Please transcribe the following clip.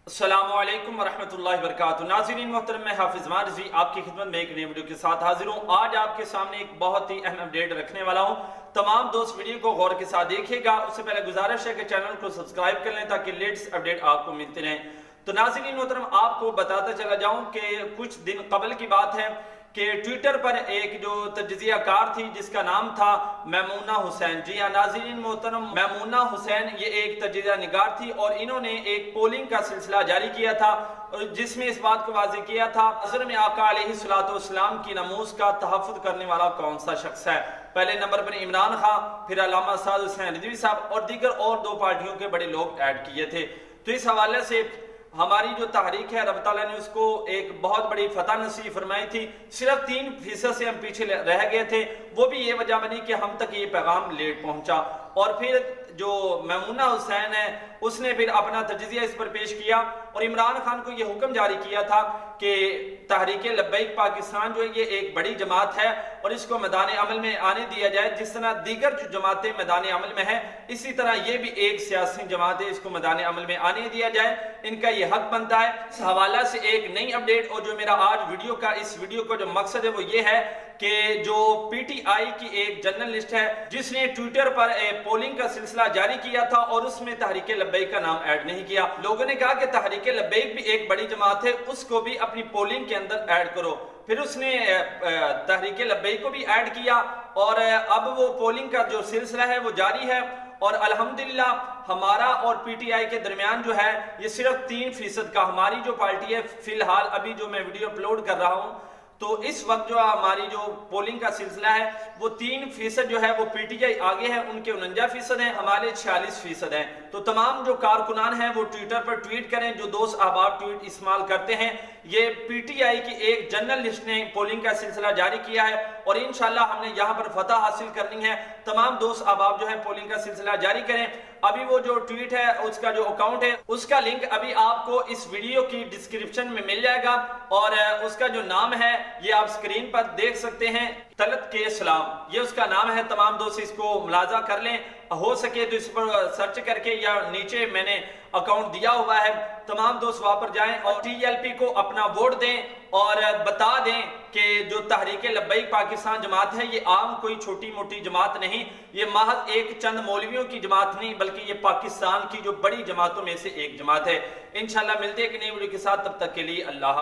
अस्सलाम वालेकुम वरहमतुल्लाहि वबरकातुहू। नाज़रीन मोहतरम, मैं हाफिज ज़मान रिज़वी आपकी खिदमत में एक नई वीडियो के साथ हाजिर हूँ। आज आपके सामने एक बहुत ही अहम अपडेट रखने वाला हूँ। तमाम दोस्त वीडियो को गौर के साथ देखिएगा। उससे पहले गुजारिश है कि चैनल को सब्सक्राइब कर लें ताकि लेटेस्ट अपडेट आपको मिलते रहें। तो नाज़रीन मोहतरम, आपको बताता चला जाऊँ कि कुछ दिन कबल की बात है कि ट्विटर पर एक जो तजज़िया कार थी जिसका नाम था मैमूना हुसैन। जी हाँ नाज़रीन मोहतरम, मैमूना हुसैन ये एक तजज़िया निगार थी और इन्होंने एक पोलिंग का सिलसिला जारी किया था जिसमें इस बात को वाज़ेह किया था अज़र में आका अलैहिस्सलाम की नमूस का तहफ़्फ़ुज़ करने वाला कौन सा शख्स है। पहले नंबर पर इमरान खान, फिर अल्लामा हाफ़िज़ ज़मान रिज़वी साहब और दीगर और दो पार्टियों के बड़े लोग ऐड किए थे। तो इस हवाले से हमारी जो तहरीक है रब ताला ने उसको एक बहुत बड़ी फतह नसीब फरमाई थी। सिर्फ 3% से हम पीछे रह गए थे। वो भी ये वजह बनी कि हम तक ये पैगाम लेट पहुंचा। और फिर जो मैमूना हुसैन है उसने फिर अपना तजज़िया इस पर पेश किया और इमरान खान को ये हुक्म जारी किया था कि तहरीक लब्बैक पाकिस्तान जो है ये एक बड़ी जमात है और इसको मैदान अमल में आने दिया जाए। जिस तरह दीगर जो जमातें मैदान अमल में है इसी तरह ये भी एक सियासी जमात है, इसको मैदान अमल में आने दिया जाए, इनका ये हक बनता है। इस हवाला से एक नई अपडेट और जो मेरा आज इस वीडियो का जो मकसद है वो ये है कि जो PTI की एक जर्नल लिस्ट है जिसने ट्विटर पर पोलिंग का सिलसिला जारी किया था और उसमें तहरीक लब्बैक का नाम ऐड नहीं किया। लोगों ने कहा कि तहरीक लब्बैक भी एक बड़ी जमात है, उसको भी अपनी पोलिंग के अंदर ऐड करो। फिर उसने तहरीक लब्बैक को भी ऐड किया और अब वो पोलिंग का जो सिलसिला है वो जारी है। और अल्हम्दुलिल्लाह हमारा और PTI के दरमियान जो है ये सिर्फ 3% का, हमारी जो पार्टी है फिलहाल अभी जो मैं वीडियो अपलोड कर रहा हूँ तो इस वक्त जो हमारी जो पोलिंग का सिलसिला है वो 3% जो है वो PTI आगे है, उनके 49% है, हमारे 46% हैं। तो तमाम जो कारकुनान हैं वो ट्विटर पर ट्वीट करें, जो दोस्त अहबाब ट्वीट इस्तेमाल करते हैं। ये PTI की एक जर्नल लिस्ट ने पोलिंग का सिलसिला जारी किया है और इंशाल्लाह हमने यहाँ पर फतह हासिल करनी है। तमाम दोस्त अहबाब जो है पोलिंग का सिलसिला जारी करें। अभी वो जो ट्वीट है उसका जो अकाउंट है उसका लिंक अभी आपको इस वीडियो की डिस्क्रिप्शन में मिल जाएगा और उसका जो नाम है ये आप स्क्रीन पर देख सकते हैं, तलत के सलाम, ये उसका नाम है। तमाम दोस्त इसको मुलाजा कर लें, हो सके तो इस पर सर्च करके या नीचे मैंने अकाउंट दिया हुआ है, तमाम दोस्त वहां पर जाएं और TLP को अपना वोट दें और बता दें कि जो तहरीक लब्बैक पाकिस्तान जमात है ये आम कोई छोटी मोटी जमात नहीं, ये महज एक चंद मौलवियों की जमात नहीं बल्कि ये पाकिस्तान की जो बड़ी जमातों में से एक जमात है। इंशाल्लाह मिलते हैं एक नई वीडियो के साथ, तब तक के लिए अल्लाह।